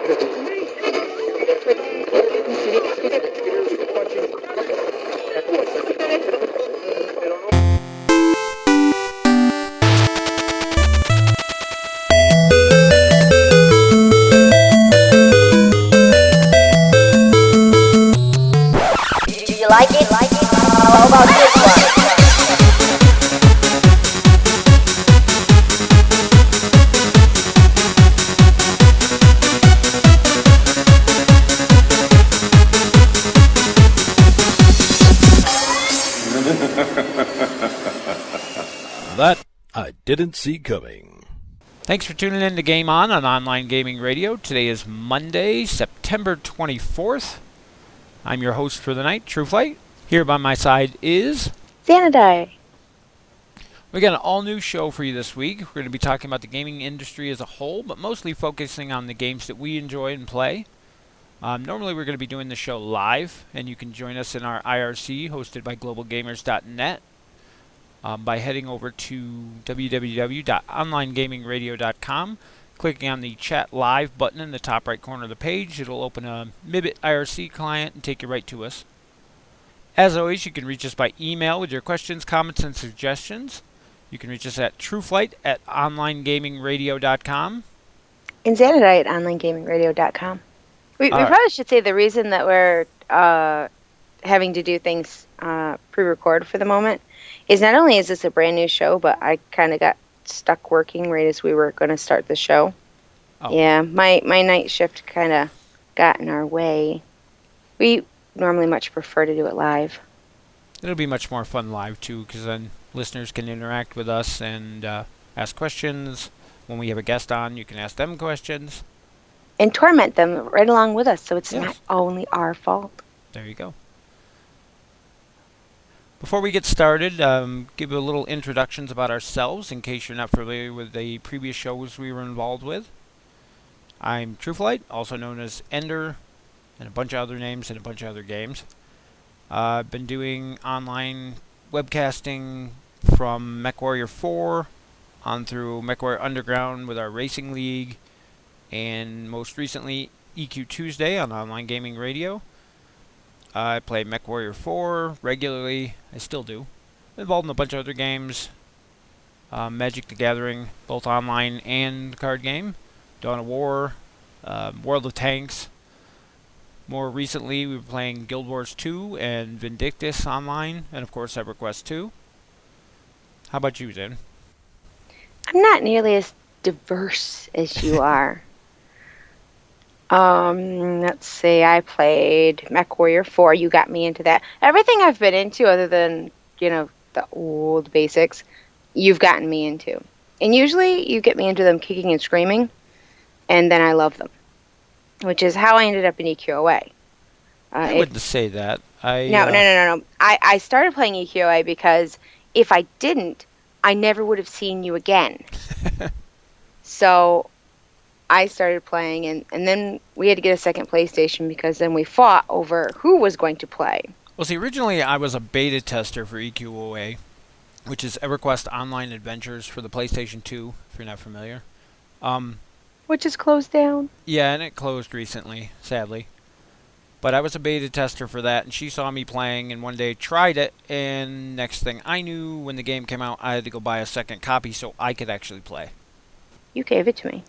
Do you like it? How about this one? That I didn't see coming. Thanks for tuning in to Game On Online Gaming Radio. Today is Monday, September 24th. I'm your host for the night, TrueFlight. Here by my side is Xanadai. We got an all-new show for you this week. We're going to be talking about the gaming industry as a whole, but mostly focusing on the games that we enjoy and play. Normally we're going to be doing the show live, and you can join us in our IRC hosted by globalgamers.net by heading over to www.onlinegamingradio.com, clicking on the Chat Live button in the top right corner of the page. It'll open a Mibit IRC client and take you right to us. As always, you can reach us by email with your questions, comments, and suggestions. You can reach us at trueflight@onlinegamingradio.com. And Xanadai at onlinegamingradio.com. We probably should say the reason that we're having to do things pre-record for the moment is not only is this a brand new show, but I kind of got stuck working right as we were going to start the show. Oh. Yeah, my night shift kind of got in our way. We normally much prefer to do it live. It'll be much more fun live, too, because then listeners can interact with us and ask questions. When we have a guest on, you can ask them questions. And torment them right along with us, so it's not only our fault. There you go. Before we get started, give a little introductions about ourselves in case you're not familiar with the previous shows we were involved with. I'm TrueFlight, also known as Ender, and a bunch of other names and a bunch of other games. I've been doing online webcasting from MechWarrior 4 on through MechWarrior Underground with our Racing League, and most recently EQ Tuesday on Online Gaming Radio. I play MechWarrior 4 regularly. I still do. I'm involved in a bunch of other games. Magic the Gathering, both online and card game. Dawn of War, World of Tanks. More recently, we were playing Guild Wars 2 and Vindictus online, and of course EverQuest 2. How about you, Zen? I'm not nearly as diverse as you are. Let's see, I played MechWarrior 4. You got me into that. Everything I've been into other than, the old basics, you've gotten me into. And usually you get me into them kicking and screaming, and then I love them, which is how I ended up in EQOA. I wouldn't say that. No. I started playing EQOA because if I didn't, I never would have seen you again. So I started playing, and then we had to get a second PlayStation because then we fought over who was going to play. Well, see, originally I was a beta tester for EQOA, which is EverQuest Online Adventures for the PlayStation 2, if you're not familiar. Which is closed down. Yeah, and it closed recently, sadly. But I was a beta tester for that, and she saw me playing, and one day tried it, and next thing I knew, when the game came out, I had to go buy a second copy so I could actually play. You gave it to me.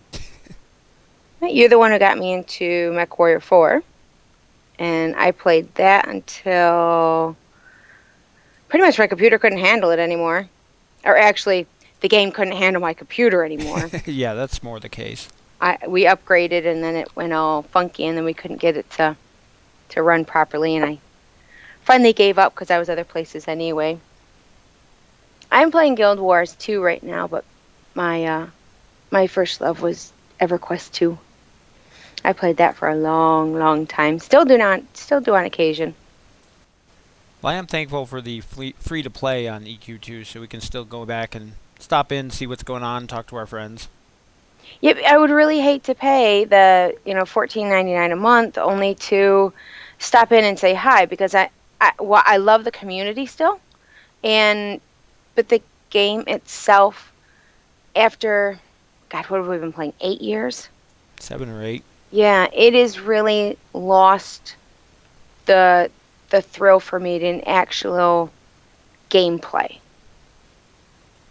You're the one who got me into MechWarrior 4, and I played that until pretty much my computer couldn't handle it anymore. Or actually, the game couldn't handle my computer anymore. Yeah, that's more the case. We upgraded, and then it went all funky, and then we couldn't get it to run properly, and I finally gave up because I was other places anyway. I'm playing Guild Wars 2 right now, but my first love was EverQuest 2. I played that for a long, long time. Still do on occasion. Well, I am thankful for the free to play on EQ2, so we can still go back and stop in, see what's going on, talk to our friends. Yep, I would really hate to pay the $14.99 a month only to stop in and say hi, because I love the community still, but the game itself, after, God, what have we been playing? 8 years? 7 or 8. Yeah, it has really lost the thrill for me in actual gameplay.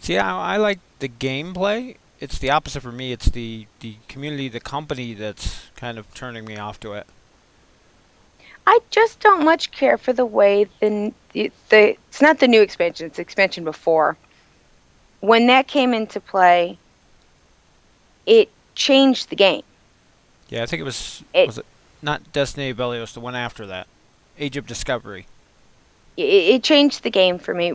See, I like the gameplay. It's the opposite for me. It's the community, the company that's kind of turning me off to it. I just don't much care for the way it's not the new expansion, it's the expansion before. When that came into play, it changed the game. Yeah, I think it was It it not Destiny of Belios, the one after that, Age of Discovery. it changed the game for me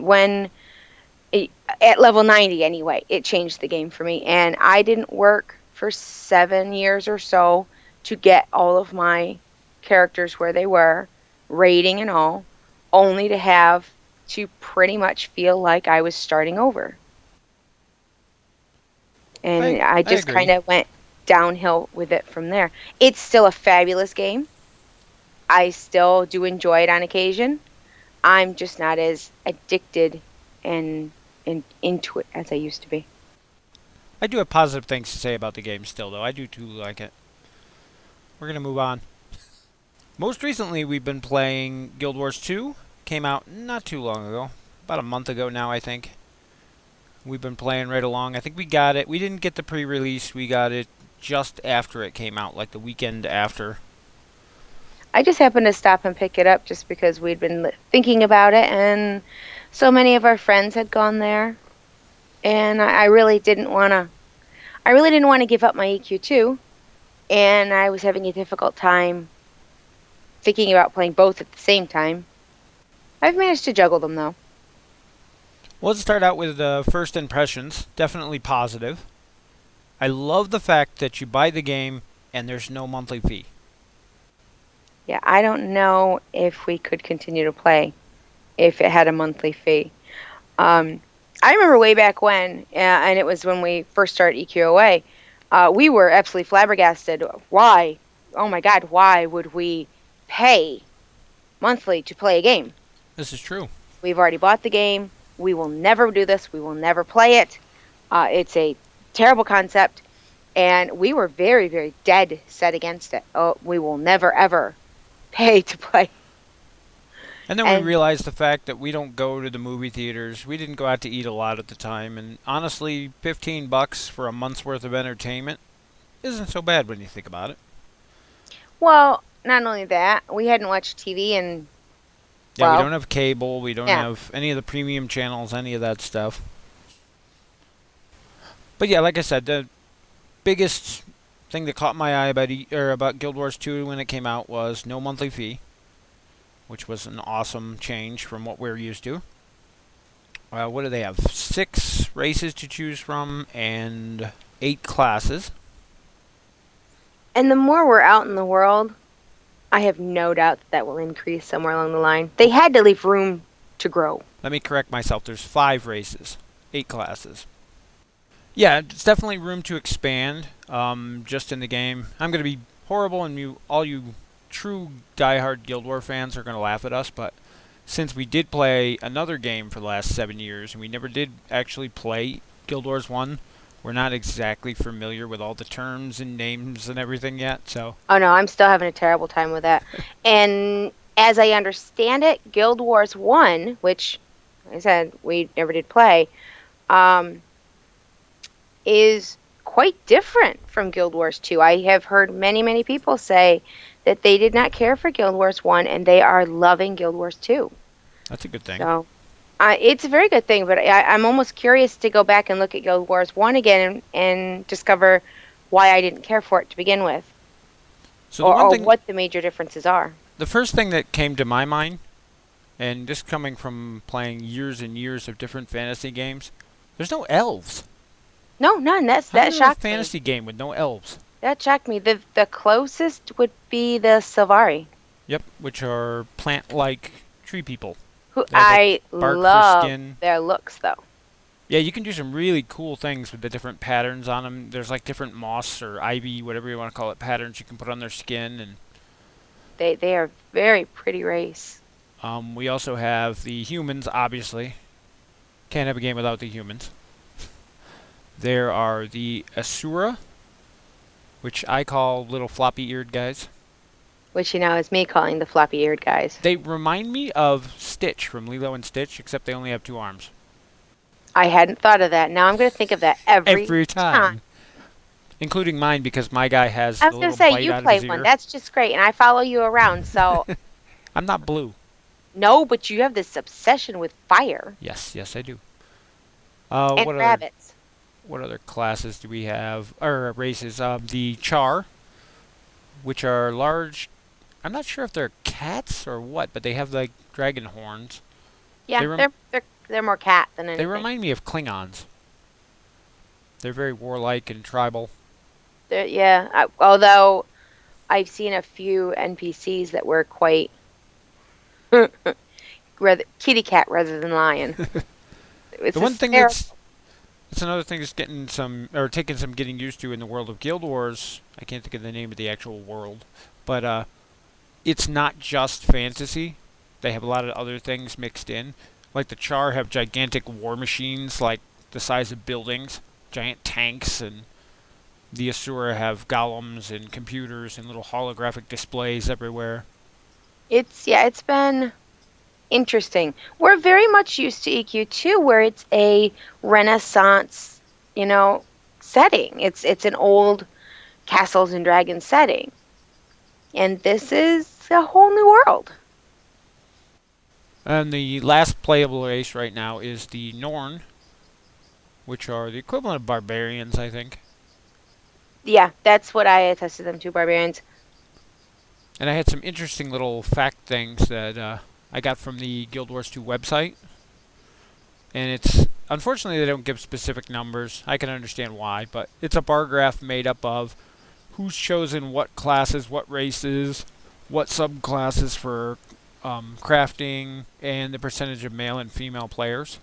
at level 90 anyway. It changed the game for me, and I didn't work for 7 years or so to get all of my characters where they were, rating and all, only to have to pretty much feel like I was starting over. And I just agree. kind of went downhill with it from there. It's still a fabulous game. I still do enjoy it on occasion. I'm just not as addicted and into it as I used to be. I do have positive things to say about the game still, though. I do too like it. We're going to move on. Most recently, we've been playing Guild Wars 2. Came out not too long ago. About a month ago now, I think. We've been playing right along. I think we got it. We didn't get the pre-release. We got it just after it came out, like the weekend after. I just happened to stop and pick it up just because we'd been thinking about it, and so many of our friends had gone there, and I really didn't want to. I really didn't want to give up my EQ2, and I was having a difficult time thinking about playing both at the same time. I've managed to juggle them, though. Well, let's start out with first impressions. Definitely positive. I love the fact that you buy the game and there's no monthly fee. Yeah, I don't know if we could continue to play if it had a monthly fee. I remember way back when, and it was when we first started EQOA, we were absolutely flabbergasted. Why? Oh my God, why would we pay monthly to play a game? This is true. We've already bought the game. We will never do this. We will never play it. It's a terrible concept, and we were very, very dead set against it. Oh, we will never, ever pay to play. And then we realized the fact that we don't go to the movie theaters. We didn't go out to eat a lot at the time, and honestly, $15 for a month's worth of entertainment isn't so bad when you think about it. Well, not only that, we hadn't watched TV and yeah, we don't have cable. We don't have any of the premium channels, any of that stuff. But yeah, like I said, the biggest thing that caught my eye about Guild Wars 2 when it came out was no monthly fee, which was an awesome change from what we're used to. What do they have? 6 races to choose from and 8 classes. And the more we're out in the world, I have no doubt that will increase somewhere along the line. They had to leave room to grow. Let me correct myself. There's 5 races, 8 classes. Yeah, it's definitely room to expand just in the game. I'm going to be horrible, and all you true diehard Guild War fans are going to laugh at us, but since we did play another game for the last 7 years, and we never did actually play Guild Wars 1, we're not exactly familiar with all the terms and names and everything yet, so... Oh no, I'm still having a terrible time with that. And as I understand it, Guild Wars 1, which, like I said, we never did play, is quite different from Guild Wars 2. I have heard many, many people say that they did not care for Guild Wars 1, and they are loving Guild Wars 2. That's a good thing. So... it's a very good thing, but I'm almost curious to go back and look at Guild Wars 1 again and discover why I didn't care for it to begin with. So or what the major differences are. The first thing that came to my mind, and this coming from playing years and years of different fantasy games, there's no elves. No, none. That shocked me. A fantasy game with no elves. That shocked me. The closest would be the Sylvari. Yep, which are plant-like tree people. Who I love their looks, though. Yeah, you can do some really cool things with the different patterns on them. There's like different moss or ivy, whatever you want to call it, patterns you can put on their skin, and they are very pretty race. We also have the humans, obviously. Can't have a game without the humans. There are the Asura, which I call little floppy-eared guys. Which, is me calling the floppy-eared guys. They remind me of Stitch from Lilo and Stitch, except they only have 2 arms. I hadn't thought of that. Now I'm going to think of that every time. Including mine, because my guy has I was the going little to say, bite you out of play his one. ear. That's just great. And I follow you around, so... I'm not blue. No, but you have this obsession with fire. Yes, I do. And what rabbits. What other classes do we have? Or races? The Char, which are large... I'm not sure if they're cats or what, but they have, like, dragon horns. Yeah, they're more cat than anything. They remind me of Klingons. They're very warlike and tribal. Although I've seen a few NPCs that were quite kitty cat rather than lion. The one thing that's another thing that's taking some getting used to in the world of Guild Wars. I can't think of the name of the actual world, but it's not just fantasy. They have a lot of other things mixed in. Like the Char have gigantic war machines, like the size of buildings, giant tanks, and the Asura have golems and computers and little holographic displays everywhere. It's been interesting. We're very much used to EQ2, where it's a Renaissance, setting. It's an old castles and dragons setting. And this is a whole new world. And the last playable race right now is the Norn, which are the equivalent of barbarians, I think. Yeah, that's what I attested them to, barbarians. And I had some interesting little fact things that I got from the Guild Wars 2 website. And unfortunately they don't give specific numbers. I can understand why, but it's a bar graph made up of who's chosen what classes, what races, what subclasses for crafting, and the percentage of male and female players.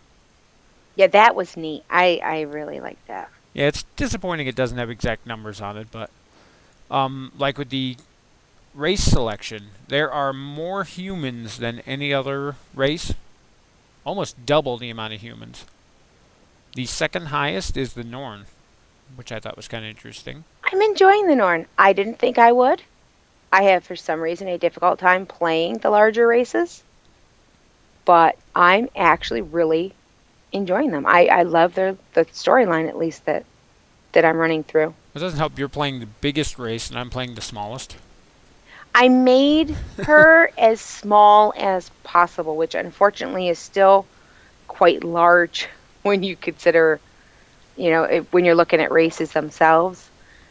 Yeah, that was neat. I really like that. Yeah, it's disappointing it doesn't have exact numbers on it, but like with the race selection, there are more humans than any other race. Almost double the amount of humans. The second highest is the Norn, which I thought was kind of interesting. I'm enjoying the Norn. I didn't think I would. I have, for some reason, a difficult time playing the larger races. But I'm actually really enjoying them. I love the storyline, at least, that I'm running through. It doesn't help you're playing the biggest race and I'm playing the smallest. I made her as small as possible, which unfortunately is still quite large when you consider, when you're looking at races themselves.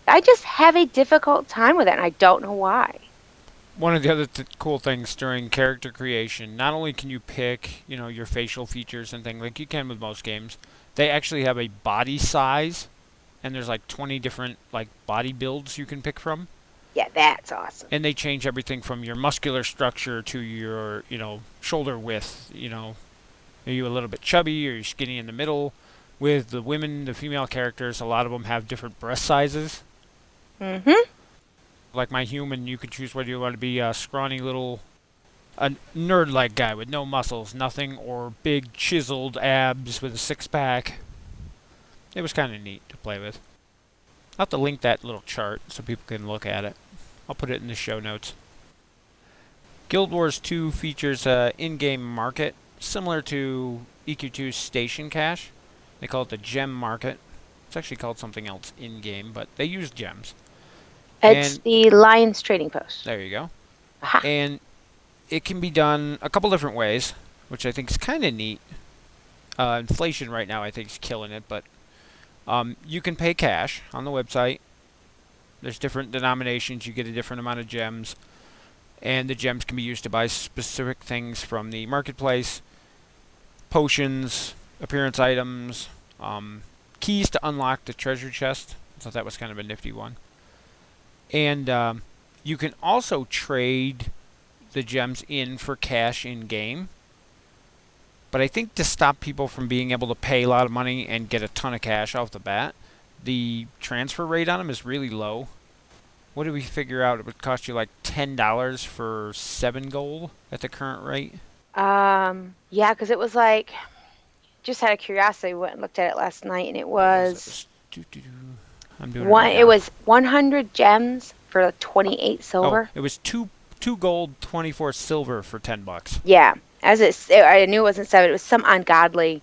I just have a difficult time with it, and I don't know why. One of the other cool things during character creation, not only can you pick, your facial features and things like you can with most games, they actually have a body size, and there's like 20 different body builds you can pick from. Yeah, that's awesome. And they change everything from your muscular structure to your, shoulder width. Are you a little bit chubby? Or are you skinny in the middle? With the female characters, a lot of them have different breast sizes. Mm-hmm. Like my human, you could choose whether you want to be a scrawny little, a nerd-like guy with no muscles, nothing, or big chiseled abs with a six-pack. It was kind of neat to play with. I'll have to link that little chart so people can look at it. I'll put it in the show notes. Guild Wars 2 features an in-game market similar to EQ2's Station Cash. They call it the Gem Market. It's actually called something else in-game, but they use gems. It's the Lions Trading Post. There you go. Aha. And it can be done a couple different ways, which I think is kind of neat. Inflation right now I think is killing it, but you can pay cash on the website. There's different denominations. You get a different amount of gems. And the gems can be used to buy specific things from the marketplace. Potions, appearance items, keys to unlock the treasure chest. I thought that was kind of a nifty one. And you can also trade the gems in for cash in-game. But I think to stop people from being able to pay a lot of money and get a ton of cash off the bat, the transfer rate on them is really low. What did we figure out? It would cost you like $10 for 7 gold at the current rate? Yeah, because it was just out of curiosity, we went and looked at it last night, and it was... I'm doing it right now. It was 100 gems for 28 silver. Oh, it was two gold, 24 silver for $10. Yeah, I knew it wasn't 7. It was some ungodly.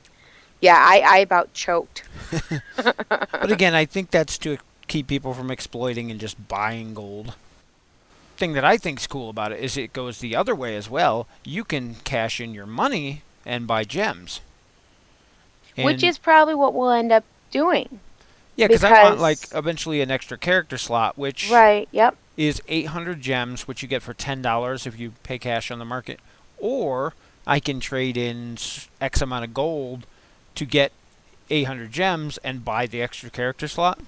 Yeah, I about choked. But again, I think that's to keep people from exploiting and just buying gold. Thing that I think's cool about it is it goes the other way as well. You can cash in your money and buy gems. Which is probably what we'll end up doing. Yeah, because I want like eventually an extra character slot, which yep, is 800 gems, which you get for $10 if you pay cash on the market, or I can trade in X amount of gold to get 800 gems and buy the extra character slot,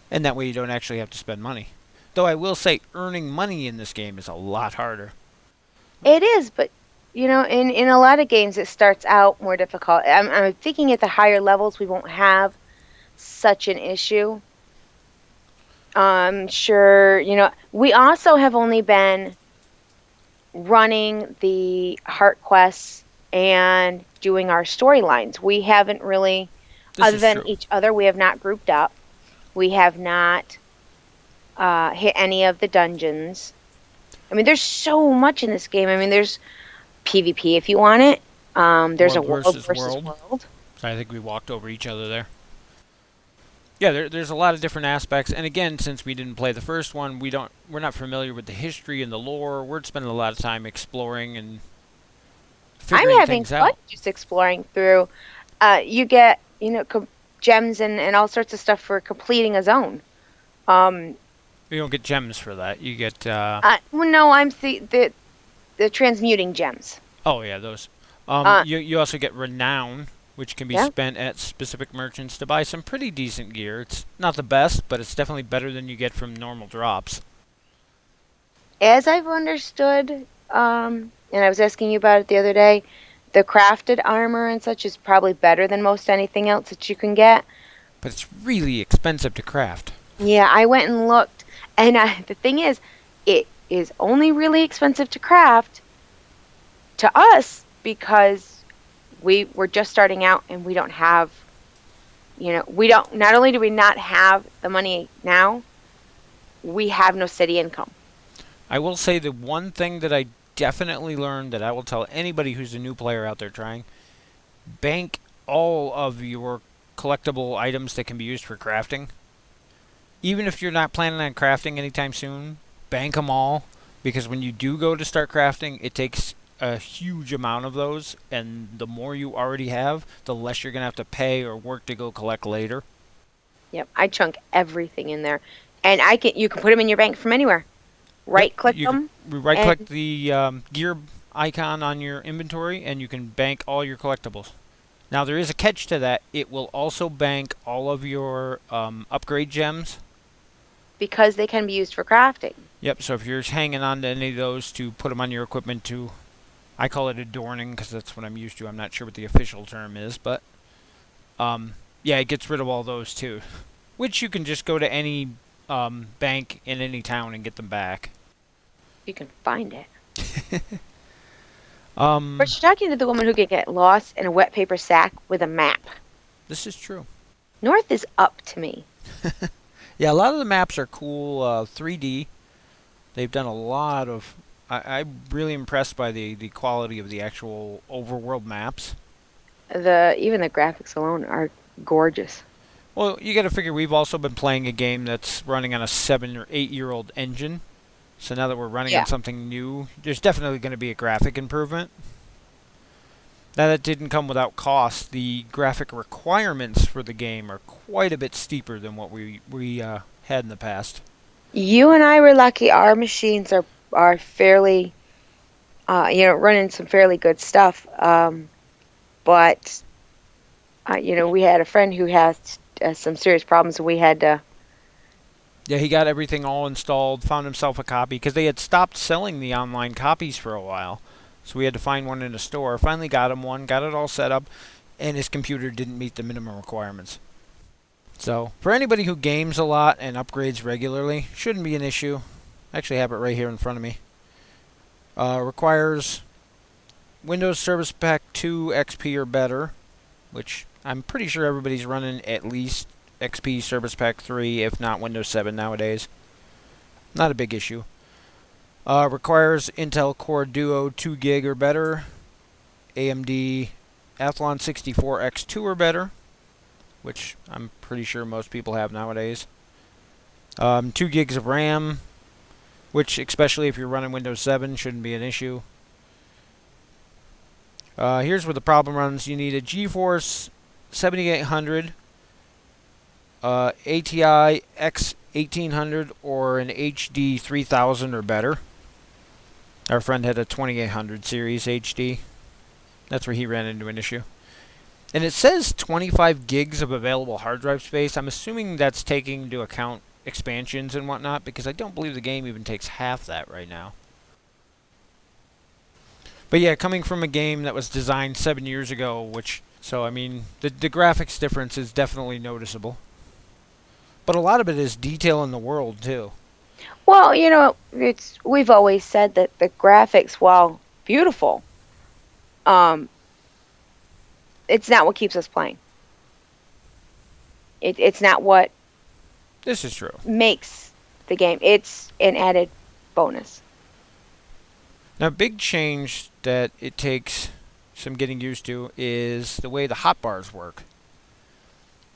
and that way you don't actually have to spend money. Though I will say earning money in this game is a lot harder. It is, but you know, in a lot of games it starts out more difficult. I'm thinking at the higher levels we won't have such an issue. I'm sure, you know, we also have only been running the heart quests and doing our storylines. We haven't really, other than each other, we have not grouped up. We have not hit any of the dungeons. I mean, there's so much in this game. I mean, there's PvP if you want it. There's a world versus world. I think we walked over each other there. Yeah, there's a lot of different aspects, and again, since we didn't play the first one, we're not familiar with the history and the lore. We're spending a lot of time exploring and figuring things out. I'm having fun just exploring through. You get, you know, gems and all sorts of stuff for completing a zone. You don't get gems for that. You get. Well, no, I'm the transmuting gems. Oh yeah, those. You also get renown, which can be spent at specific merchants to buy some pretty decent gear. It's not the best, but it's definitely better than you get from normal drops. As I've understood, and I was asking you about it the other day, the crafted armor and such is probably better than most anything else that you can get. But it's really expensive to craft. Yeah, I went and looked, and the thing is, it is only really expensive to craft to us because we were just starting out and we don't have, you know, not only do we not have the money now, we have no city income. I will say the one thing that I definitely learned that I will tell anybody who's a new player out there trying, bank all of your collectible items that can be used for crafting. Even if you're not planning on crafting anytime soon, bank them all, because when you do go to start crafting, it takes a huge amount of those, and the more you already have, the less you're going to have to pay or work to go collect later. Yep, I chunk everything in there, and you can put them in your bank from anywhere. Right-click them. Right-click the gear icon on your inventory, and you can bank all your collectibles. Now, there is a catch to that. It will also bank all of your upgrade gems. Because they can be used for crafting. Yep, so if you're hanging on to any of those to put them on your equipment to, I call it adorning because that's what I'm used to. I'm not sure what the official term is, but yeah, it gets rid of all those too. Which you can just go to any bank in any town and get them back. You can find it. But you're talking to the woman who can get lost in a wet paper sack with a map. This is true. North is up to me. Yeah, a lot of the maps are cool 3D. They've done a lot of... I'm really impressed by the quality of the actual overworld maps. Even the graphics alone are gorgeous. Well, you got to figure we've also been playing a game that's running on a 7 or 8 year old engine. So now that we're running on something new, there's definitely going to be a graphic improvement. Now that didn't come without cost. The graphic requirements for the game are quite a bit steeper than what we had in the past. You and I were lucky. Our machines are fairly, running some fairly good stuff. But we had a friend who has some serious problems, and we had to. Yeah, he got everything all installed, found himself a copy, because they had stopped selling the online copies for a while. So we had to find one in a store. Finally got him one, got it all set up, and his computer didn't meet the minimum requirements. So, for anybody who games a lot and upgrades regularly, shouldn't be an issue. I actually have it right here in front of me. Requires Windows Service Pack 2 XP or better, which I'm pretty sure everybody's running at least XP Service Pack 3, if not Windows 7 nowadays. Not a big issue. Requires Intel Core Duo 2 gig or better, AMD Athlon 64X2 or better, which I'm pretty sure most people have nowadays. 2 gigs of RAM, which especially if you're running Windows 7 shouldn't be an issue. Here's where the problem runs. You need a GeForce 7800, ATI X1800, or an HD 3000 or better. Our friend had a 2800 series HD. That's where he ran into an issue. And it says 25 gigs of available hard drive space. I'm assuming that's taking into account expansions and whatnot, because I don't believe the game even takes half that right now. But yeah, coming from a game that was designed 7 years ago, so I mean, the graphics difference is definitely noticeable. But a lot of it is detail in the world, too. Well, we've always said that the graphics, while beautiful, it's not what keeps us playing. It's not what This is true. makes the game. It's an added bonus. Now, a big change that it takes some getting used to is the way the hotbars work.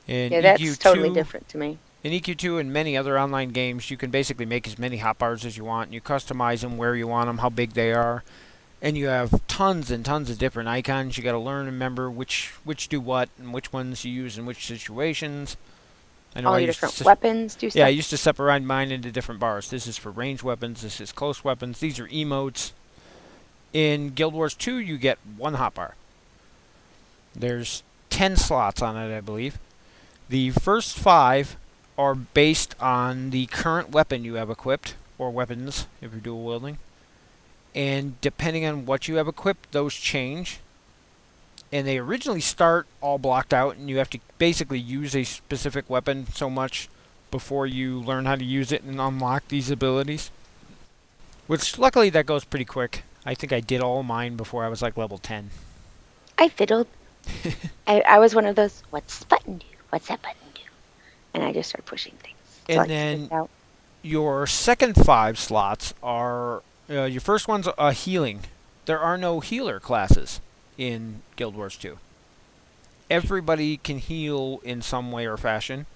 In Yeah, that's EQ2, totally different to me. In EQ2 and many other online games, you can basically make as many hotbars as you want. And you customize them where you want them, how big they are. And you have tons and tons of different icons. You got to learn and remember which do what and which ones you use in which situations. I know All I your used different to, weapons do stuff. Yeah, I used to separate mine into different bars. This is for ranged weapons. This is close weapons. These are emotes. In Guild Wars 2, you get one hotbar. There's 10 slots on it, I believe. The first 5 are based on the current weapon you have equipped, or weapons if you're dual wielding. And depending on what you have equipped, those change. And they originally start all blocked out, and you have to basically use a specific weapon so much before you learn how to use it and unlock these abilities. Which, luckily, that goes pretty quick. I think I did all mine before I was like level 10. I fiddled. I was one of those, what's this button do? What's that button do? And I just started pushing things. And then your second 5 slots are, your first one's healing. There are no healer classes in Guild Wars 2. Everybody can heal in some way or fashion.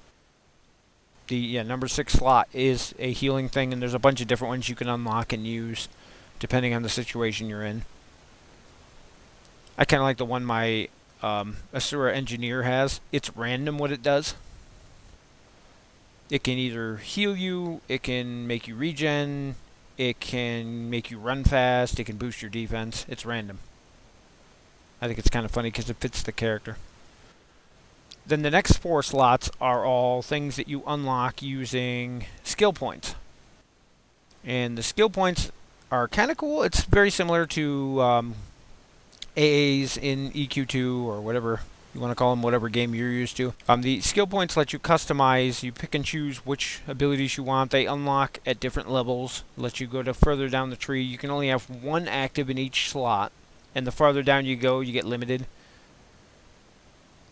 The number 6 slot is a healing thing, and there's a bunch of different ones you can unlock and use depending on the situation you're in. I kind of like the one my Asura Engineer has. It's random what it does. It can either heal you, it can make you regen, it can make you run fast, it can boost your defense. It's random. I think it's kind of funny because it fits the character. Then the next 4 slots are all things that you unlock using skill points. And the skill points are kind of cool. It's very similar to AAs in EQ2 or whatever you want to call them, whatever game you're used to. The skill points let you customize. You pick and choose which abilities you want. They unlock at different levels. Let you go to further down the tree. You can only have 1 active in each slot. And the farther down you go, you get limited.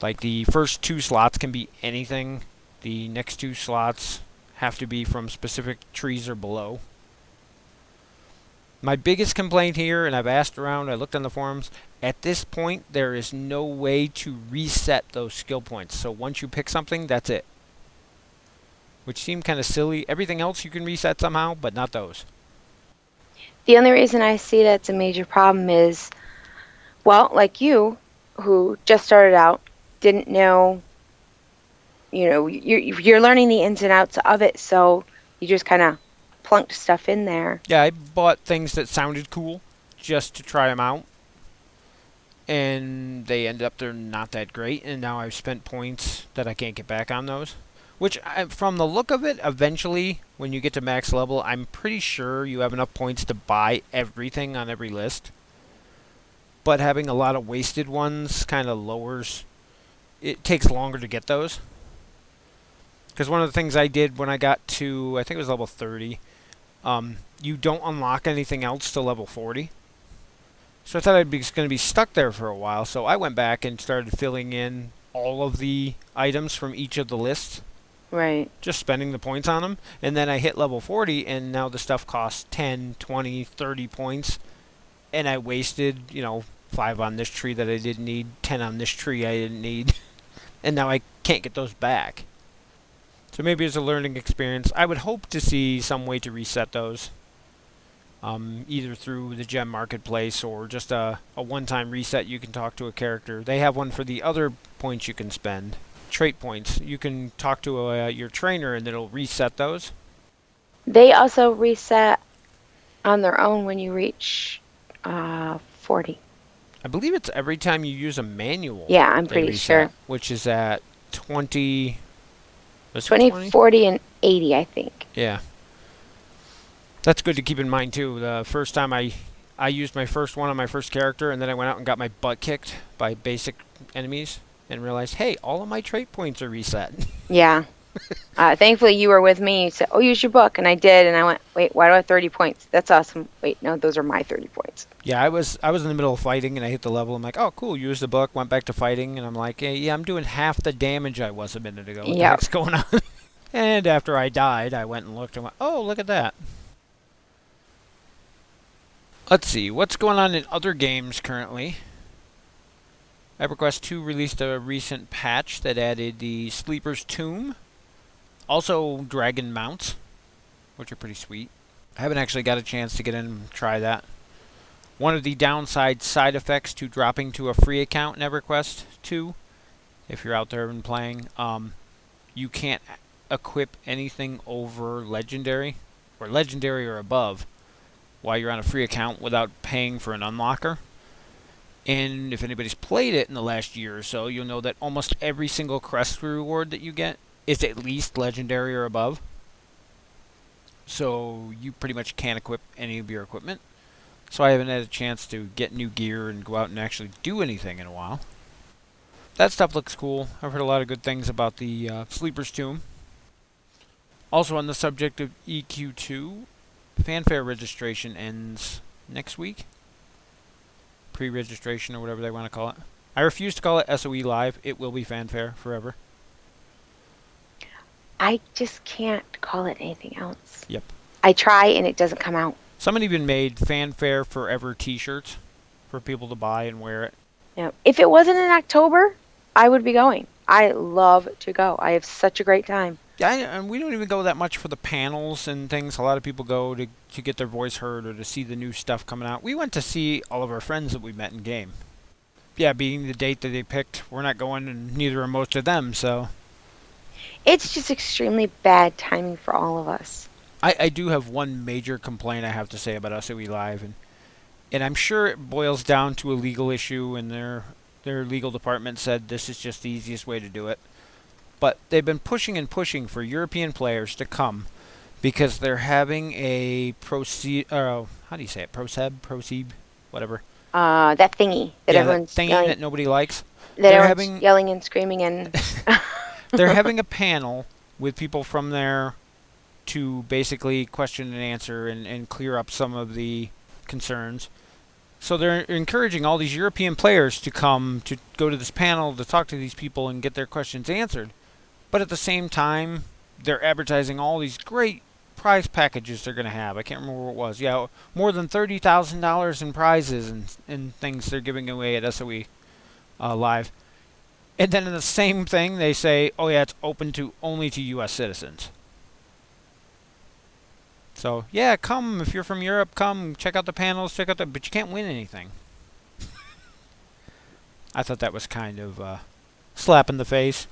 Like the first 2 slots can be anything. The next 2 slots have to be from specific trees or below. My biggest complaint here, and I've asked around, I looked on the forums, at this point there is no way to reset those skill points. So once you pick something, that's it. Which seemed kind of silly. Everything else you can reset somehow, but not those. The only reason I see that's a major problem is, well, like you, who just started out, didn't know, you're learning the ins and outs of it, so you just kind of plunked stuff in there. Yeah, I bought things that sounded cool just to try them out. And they end up they're not that great, and now I've spent points that I can't get back on those. Which, from the look of it, eventually, when you get to max level, I'm pretty sure you have enough points to buy everything on every list. But having a lot of wasted ones kind of lowers... It takes longer to get those. Because one of the things I did when I got to, I think it was level 30, you don't unlock anything else till level 40. So I thought I'd be going to be stuck there for a while, so I went back and started filling in all of the items from each of the lists, Right. just spending the points on them. And then I hit level 40, and now the stuff costs 10, 20, 30 points. And I wasted, 5 on this tree that I didn't need, 10 on this tree I didn't need. And now I can't get those back. So maybe it's a learning experience. I would hope to see some way to reset those. Either through the gem marketplace or just a one-time reset. You can talk to a character. They have one for the other points you can spend. Trait points. You can talk to your trainer and it'll reset those. They also reset on their own when you reach 40. I believe it's every time you use a manual. Yeah, I'm they pretty reset, sure. Which is at 20... 20, 40, and 80, I think. Yeah. That's good to keep in mind, too. The first time I used my first one on my first character, and then I went out and got my butt kicked by basic enemies, and realized, hey, all of my trait points are reset. Yeah. Thankfully, you were with me. You said, oh, use your book. And I did. And I went, wait, why do I have 30 points? That's awesome. Wait, no, those are my 30 points. Yeah, I was in the middle of fighting, and I hit the level. I'm like, oh, cool, use the book, went back to fighting, and I'm like, hey, yeah, I'm doing half the damage I was a minute ago. What the heck's going on? And after I died, I went and looked and went, oh, look at that. Let's see, what's going on in other games currently? EverQuest 2 released a recent patch that added the Sleeper's Tomb. Also, Dragon Mounts, which are pretty sweet. I haven't actually got a chance to get in and try that. One of the downside side effects to dropping to a free account in EverQuest 2, if you're out there and playing, you can't equip anything over Legendary, or Legendary or above, while you're on a free account without paying for an unlocker. And if anybody's played it in the last year or so, you'll know that almost every single crest reward that you get is at least Legendary or above. So you pretty much can't equip any of your equipment. So I haven't had a chance to get new gear and go out and actually do anything in a while. That stuff looks cool. I've heard a lot of good things about the Sleeper's Tomb. Also on the subject of EQ2, fanfare registration ends next week. Pre-registration or whatever they want to call it. I refuse to call it SOE Live. It will be fanfare forever. I just can't call it anything else. Yep. I try and it doesn't come out. Somebody even made fanfare forever t-shirts for people to buy and wear it. Yeah. If it wasn't in October, I would be going. I love to go. I have such a great time. Yeah, and we don't even go that much for the panels and things. A lot of people go to get their voice heard or to see the new stuff coming out. We went to see all of our friends that we met in game. Yeah, being the date that they picked, we're not going, and neither are most of them, so... It's just extremely bad timing for all of us. I do have one major complaint I have to say about SOE Live, and I'm sure it boils down to a legal issue, and their legal department said this is just the easiest way to do it. But they've been pushing and pushing for European players to come because they're having a how do you say it? Proseb, whatever. That thingy that everyone's that thingy yelling, that nobody likes. that everyone's yelling and screaming and. They're having a panel with people from there to basically question and answer and clear up some of the concerns. So they're encouraging all these European players to come to go to this panel to talk to these people and get their questions answered. But at the same time, they're advertising all these great prize packages they're going to have. I can't remember what it was. Yeah, more than $30,000 in prizes and things they're giving away at SOE Live. And then in the same thing, they say, oh yeah, it's open only to U.S. citizens. So, yeah, come. If you're from Europe, come. Check out the panels. But you can't win anything. I thought that was kind of a slap in the face.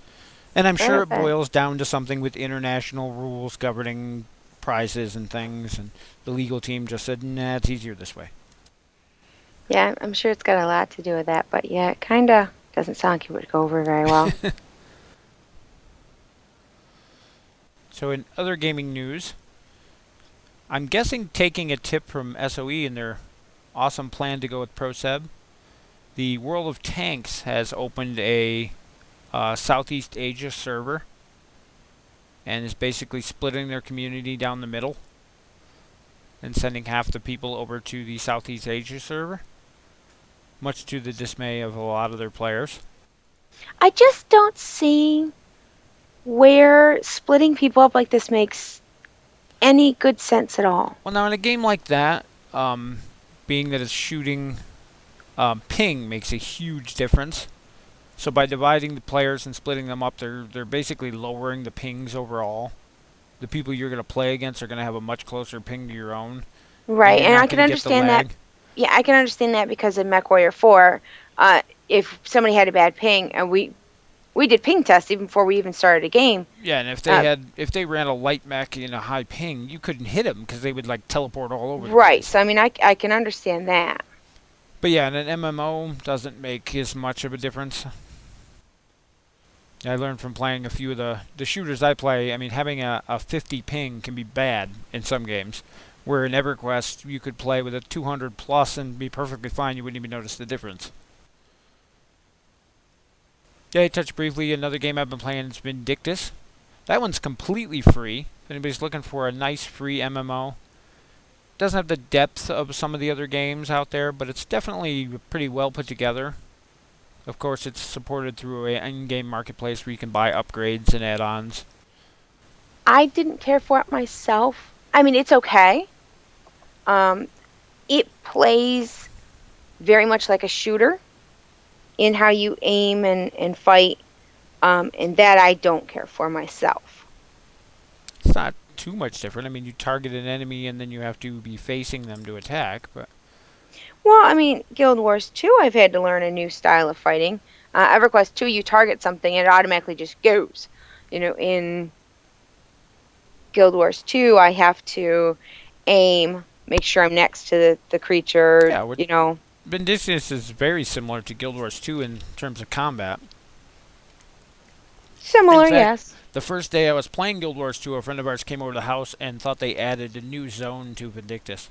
And I'm sure it boils down to something with international rules governing prizes and things. And the legal team just said, nah, it's easier this way. Yeah, I'm sure it's got a lot to do with that. But yeah, it kind of doesn't sound like it would go over very well. So in other gaming news, I'm guessing taking a tip from SOE and their awesome plan to go with ProSeb, the World of Tanks has opened a Southeast Asia server and is basically splitting their community down the middle and sending half the people over to the Southeast Asia server, much to the dismay of a lot of their players. I just don't see where splitting people up like this makes any good sense at all. Well, now in a game like that, being that it's shooting, ping makes a huge difference. So by dividing the players and splitting them up, they're basically lowering the pings overall. The people you're going to play against are going to have a much closer ping to your own. Right, You're and not I can gonna get the understand that. lag. Yeah, I can understand that because in MechWarrior 4, if somebody had a bad ping, and we did ping tests even before we even started a game. Yeah, and if they ran a light mech in a high ping, you couldn't hit them because they would like teleport all over the Right, place. so I mean, I can understand that. But yeah, and an MMO doesn't make as much of a difference. I learned from playing a few of the shooters I play. I mean, having a 50 ping can be bad in some games. Where in EverQuest, you could play with a 200 plus and be perfectly fine. You wouldn't even notice the difference. Yeah, I touched briefly. Another game I've been playing is Vindictus. That one's completely free. If anybody's looking for a nice free MMO. Doesn't have the depth of some of the other games out there, but it's definitely pretty well put together. Of course, it's supported through an in-game marketplace where you can buy upgrades and add-ons. I didn't care for it myself. I mean, it's okay. It plays very much like a shooter in how you aim and fight, and that I don't care for myself. It's not too much different. I mean, you target an enemy and then you have to be facing them to attack, but... Well, I mean, Guild Wars 2, I've had to learn a new style of fighting. EverQuest 2, you target something and it automatically just goes. You know, in Guild Wars 2, I have to aim, make sure I'm next to the creature, Yeah, you know. Vindictus is very similar to Guild Wars 2 in terms of combat. Similar, In fact, yes. The first day I was playing Guild Wars 2, a friend of ours came over to the house and thought they added a new zone to Vindictus.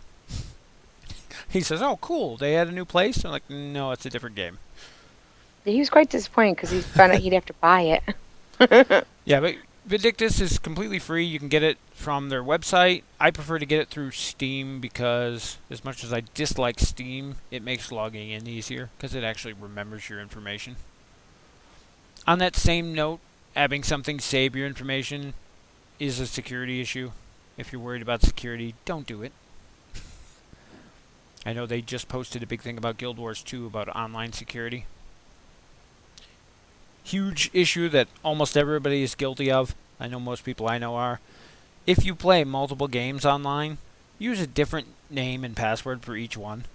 He says, "Oh, cool, they add a new place?" I'm like, "No, it's a different game." He was quite disappointed because he found out he'd have to buy it. Yeah, but Vindictus is completely free. You can get it from their website. I prefer to get it through Steam because as much as I dislike Steam, it makes logging in easier because it actually remembers your information. On that same note, having something save your information is a security issue. If you're worried about security, don't do it. I know they just posted a big thing about Guild Wars 2 about online security. Huge issue that almost everybody is guilty of. I know most people I know are. If you play multiple games online, use a different name and password for each one.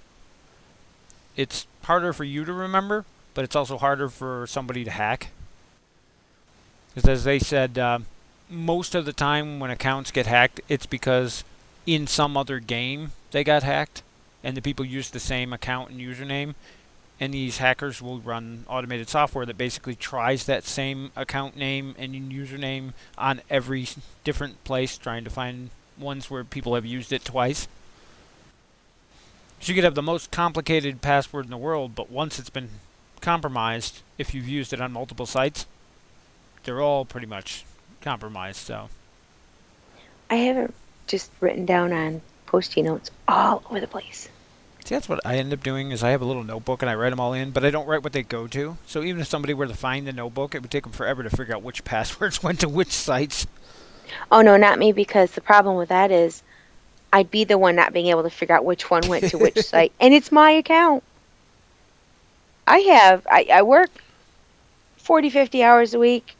It's harder for you to remember, but it's also harder for somebody to hack. Because as they said, most of the time when accounts get hacked, it's because in some other game they got hacked, and the people use the same account and username, and these hackers will run automated software that basically tries that same account name and username on every different place, trying to find ones where people have used it twice. So you could have the most complicated password in the world, but once it's been compromised, if you've used it on multiple sites, they're all pretty much compromised. So I have it just written down on Post-it notes all over the place. see, that's what I end up doing is I have a little notebook and I write them all in, but I don't write what they go to. So even if somebody were to find the notebook, it would take them forever to figure out which passwords went to which sites. Oh, no, not me, because the problem with that is I'd be the one not being able to figure out which one went to which site. And it's my account. I work 40, 50 hours a week.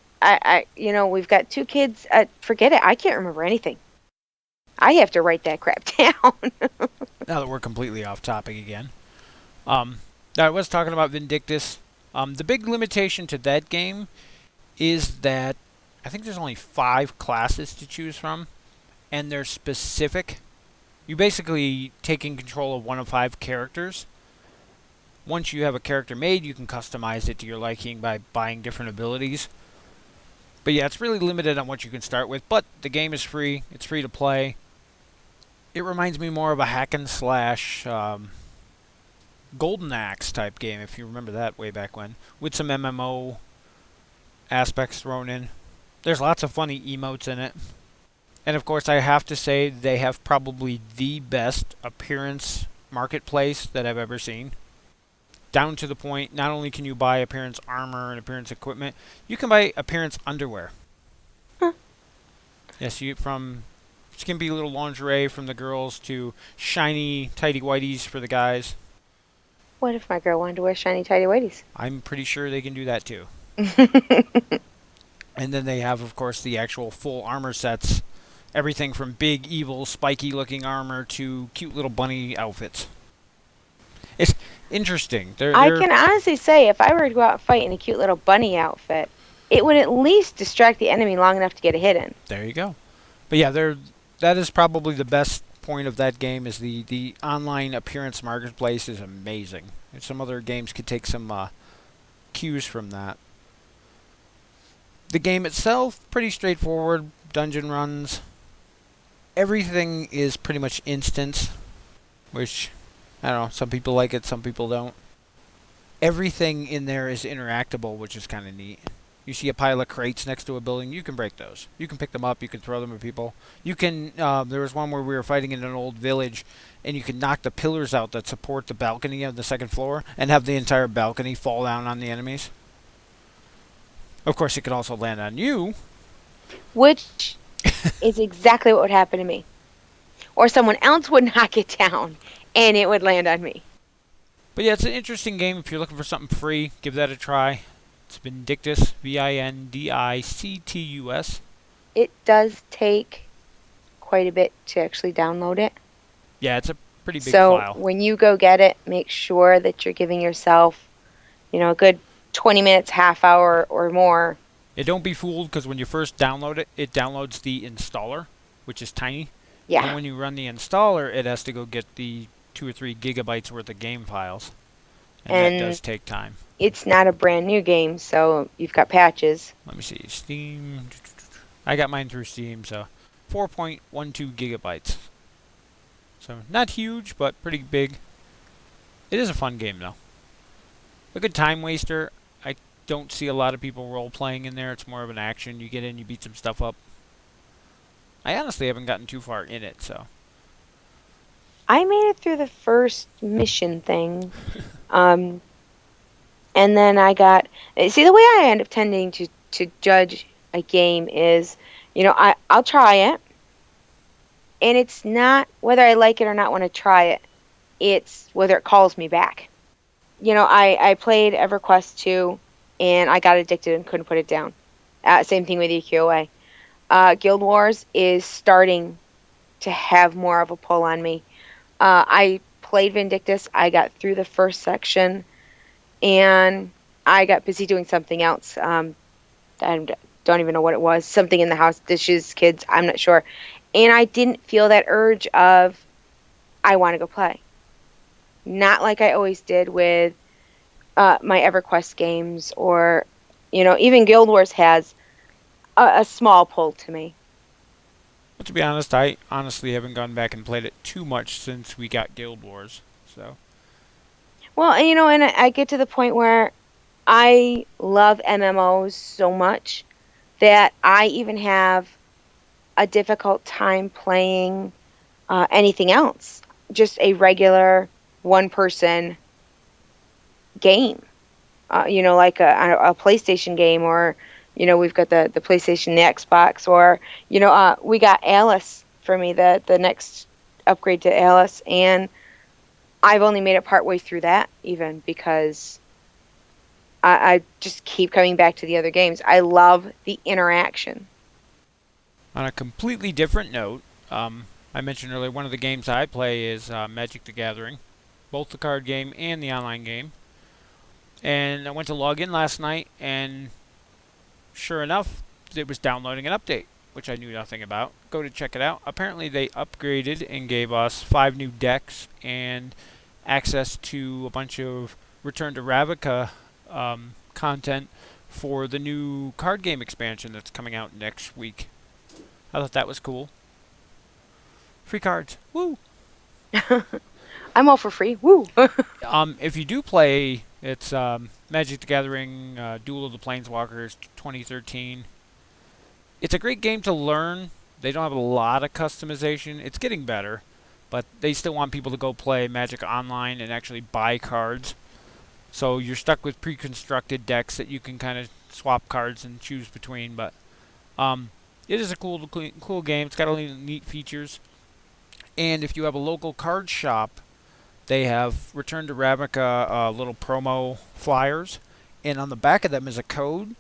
We've got 2 kids. Forget it. I can't remember anything. I have to write that crap down. Now that we're completely off topic again. I was talking about Vindictus. The big limitation to that game is that I think there's only 5 classes to choose from, and they're specific. You're basically taking control of one of 5 characters. Once you have a character made, you can customize it to your liking by buying different abilities. But yeah, it's really limited on what you can start with, but the game is free. It's free to play. It reminds me more of a hack and slash Golden Axe type game, if you remember that way back when, with some MMO aspects thrown in. There's lots of funny emotes in it. And of course, I have to say they have probably the best appearance marketplace that I've ever seen. down to the point, not only can you buy appearance armor and appearance equipment, you can buy appearance underwear. Huh. Yes, from skimpy little lingerie from the girls to shiny tighty whities for the guys. What if my girl wanted to wear shiny tighty whities? I'm pretty sure they can do that too. And then they have, of course, the actual full armor sets. Everything from big, evil, spiky-looking armor to cute little bunny outfits. It's interesting. I can honestly say, if I were to go out and fight in a cute little bunny outfit, it would at least distract the enemy long enough to get a hit in. There you go. But yeah, that is probably the best point of that game. Is the online appearance marketplace is amazing. And some other games could take some cues from that. The game itself, pretty straightforward. Dungeon runs. Everything is pretty much instant, which, I don't know, some people like it, some people don't. Everything in there is interactable, which is kind of neat. You see a pile of crates next to a building, you can break those. You can pick them up, you can throw them at people. You can, there was one where we were fighting in an old village, and you can knock the pillars out that support the balcony of the second floor, and have the entire balcony fall down on the enemies. Of course, it can also land on you. Which is exactly what would happen to me. Or someone else would knock it down, and it would land on me. But yeah, it's an interesting game. If you're looking for something free, give that a try. It's Vindictus, Vindictus. It does take quite a bit to actually download it. Yeah, it's a pretty big So file. when you go get it, make sure that you're giving yourself, a good 20 minutes, half hour, or more. Yeah, don't be fooled, because when you first download it, it downloads the installer, which is tiny. Yeah. And when you run the installer, it has to go get the 2 or 3 gigabytes worth of game files. And that does take time. It's not a brand new game, so you've got patches. Let me see. Steam. I got mine through Steam, so 4.12 gigabytes. So not huge, but pretty big. It is a fun game, though. A good time waster. I don't see a lot of people role-playing in there. It's more of an action. You get in, you beat some stuff up. I honestly haven't gotten too far in it, so. I made it through the first mission thing. And then I got... See, the way I end up tending to judge a game is, I'll try it. And it's not whether I like it or not when I try it. It's whether it calls me back. I played EverQuest 2, and I got addicted and couldn't put it down. Same thing with EQOA. Guild Wars is starting to have more of a pull on me. I played Vindictus. I got through the first section, and I got busy doing something else. I don't even know what it was. Something in the house, dishes, kids, I'm not sure. And I didn't feel that urge of, I want to go play. Not like I always did with my EverQuest games, or, even Guild Wars has a small pull to me. But to be honest, I honestly haven't gone back and played it too much since we got Guild Wars. So. Well, and I get to the point where I love MMOs so much that I even have a difficult time playing anything else. Just a regular one-person game. Like a PlayStation game, or, we've got the PlayStation, the Xbox, or, we got Alice for me, the next upgrade to Alice, and I've only made it partway through that, even, because I just keep coming back to the other games. I love the interaction. On a completely different note, I mentioned earlier, one of the games I play is Magic the Gathering, both the card game and the online game. And I went to log in last night, and sure enough, it was downloading an update, which I knew nothing about. Go to check it out. Apparently they upgraded and gave us 5 new decks and access to a bunch of Return to Ravnica content for the new card game expansion that's coming out next week. I thought that was cool. Free cards. Woo! I'm all for free. Woo! If you do play, it's Magic the Gathering Duel of the Planeswalkers 2013. It's a great game to learn. They don't have a lot of customization. It's getting better, but they still want people to go play Magic Online and actually buy cards. So you're stuck with pre-constructed decks that you can kind of swap cards and choose between. But it is a cool game. It's got a lot of neat features. And if you have a local card shop, they have Return to Ravnica little promo flyers. And on the back of them is a code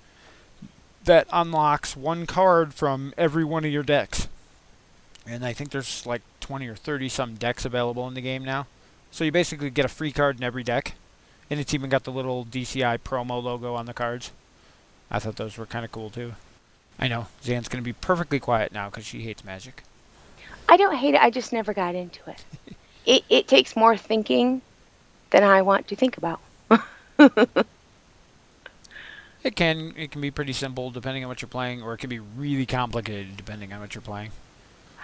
that unlocks one card from every one of your decks. And I think there's like 20 or 30 some decks available in the game now. So you basically get a free card in every deck. And it's even got the little DCI promo logo on the cards. I thought those were kind of cool too. I know, Zan's going to be perfectly quiet now because she hates Magic. I don't hate it, I just never got into it. It takes more thinking than I want to think about. It can be pretty simple depending on what you're playing, or it can be really complicated depending on what you're playing.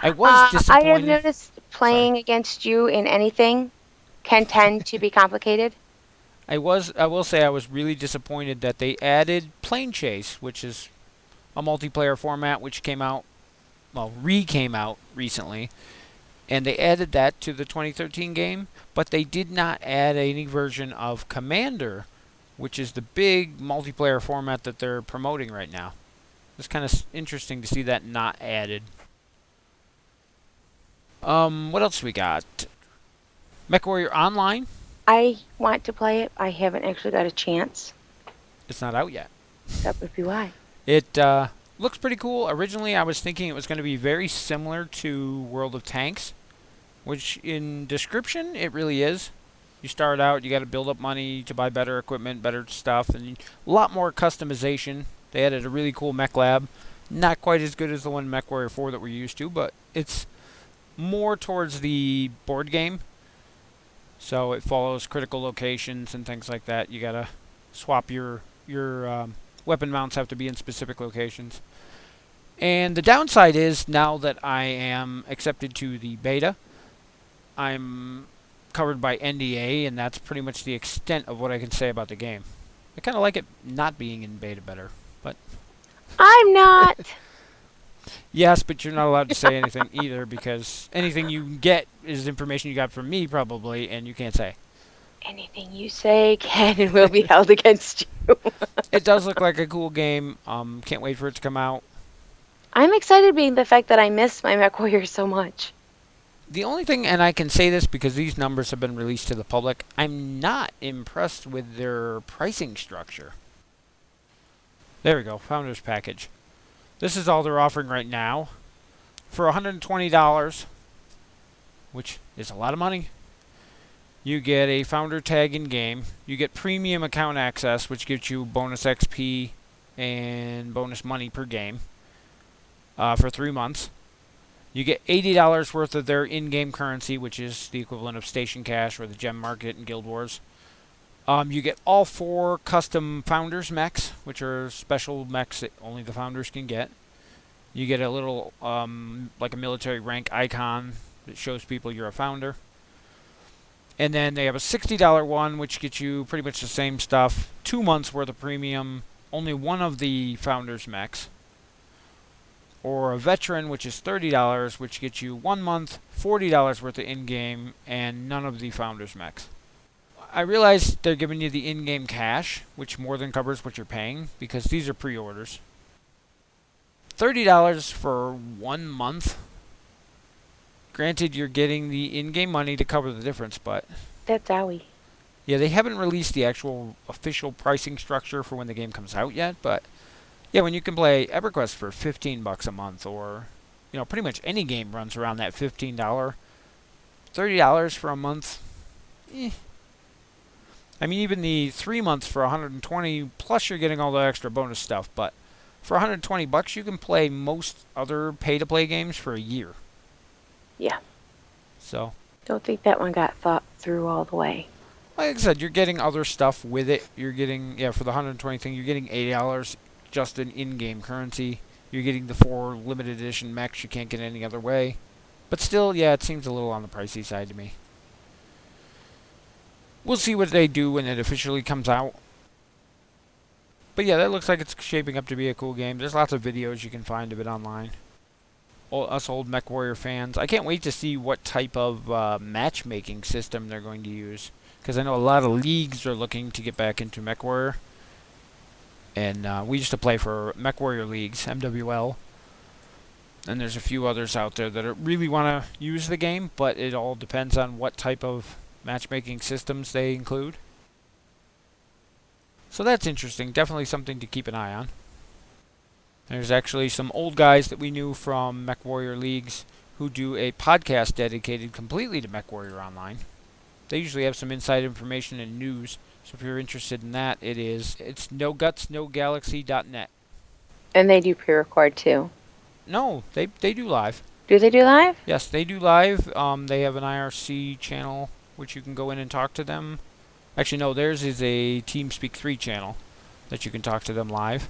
I was disappointed. I have noticed playing against you in anything can tend to be complicated. I will say I was really disappointed that they added Plane Chase, which is a multiplayer format which came out recently, and they added that to the 2013 game, but they did not add any version of Commander, which is the big multiplayer format that they're promoting right now. It's kind of interesting to see that not added. What else we got? MechWarrior Online. I want to play it. I haven't actually got a chance. It's not out yet. That would be why. It looks pretty cool. Originally, I was thinking it was going to be very similar to World of Tanks, which in description, it really is. You start out, you got to build up money to buy better equipment, better stuff, and a lot more customization. They added a really cool mech lab. Not quite as good as the one MechWarrior 4 that we're used to, but it's more towards the board game. So it follows critical locations and things like that. You got to swap your weapon mounts have to be in specific locations. And the downside is, now that I am accepted to the beta, I'm covered by NDA, and that's pretty much the extent of what I can say about the game. I kind of like it not being in beta better, but... I'm not! Yes, but you're not allowed to say anything either, because anything you get is information you got from me, probably, and you can't say. Anything you say can and will be held against you. It does look like a cool game. Can't wait for it to come out. I'm excited being the fact that I miss my MechWarrior so much. The only thing, and I can say this because these numbers have been released to the public, I'm not impressed with their pricing structure. There we go, Founders Package. This is all they're offering right now. For $120, which is a lot of money, you get a Founder tag in-game. You get premium account access, which gives you bonus XP and bonus money per game for 3 months. You get $80 worth of their in-game currency, which is the equivalent of Station Cash or the Gem Market in Guild Wars. You get all 4 custom Founders mechs, which are special mechs that only the Founders can get. You get a little, like a military rank icon that shows people you're a Founder. And then they have a $60 one, which gets you pretty much the same stuff. 2 months worth of premium, only one of the Founders mechs. Or a Veteran, which is $30, which gets you 1 month, $40 worth of in-game, and none of the Founders mechs. I realize they're giving you the in-game cash, which more than covers what you're paying, because these are pre-orders. $30 for 1 month. Granted, you're getting the in-game money to cover the difference, but... That's owie. Yeah, they haven't released the actual official pricing structure for when the game comes out yet, but... Yeah, when you can play EverQuest for $15 a month, or... You know, pretty much any game runs around that $15. $30 for a month... I mean, even the 3 months for $120, plus you're getting all the extra bonus stuff, but... For $120, you can play most other pay-to-play games for a year. Yeah. So. Don't think that one got thought through all the way. Like I said, you're getting other stuff with it. You're getting, for the $120 thing, you're getting $80 just in in-game currency. You're getting the 4 limited edition mechs you can't get any other way. But still, yeah, it seems a little on the pricey side to me. We'll see what they do when it officially comes out. But yeah, that looks like it's shaping up to be a cool game. There's lots of videos you can find of it online. Us old MechWarrior fans. I can't wait to see what type of matchmaking system they're going to use. because I know a lot of leagues are looking to get back into MechWarrior. And we used to play for MechWarrior leagues, MWL. And there's a few others out there that really want to use the game, but it all depends on what type of matchmaking systems they include. So that's interesting. Definitely something to keep an eye on. There's actually some old guys that we knew from MechWarrior leagues who do a podcast dedicated completely to MechWarrior Online. They usually have some inside information and news. So if you're interested in that, it's nogutsnogalaxy.net. And they do pre-record too. No, they do live. Do they do live? Yes, they do live. They have an IRC channel, which you can go in and talk to them. Actually, no, theirs is a TeamSpeak 3 channel that you can talk to them live.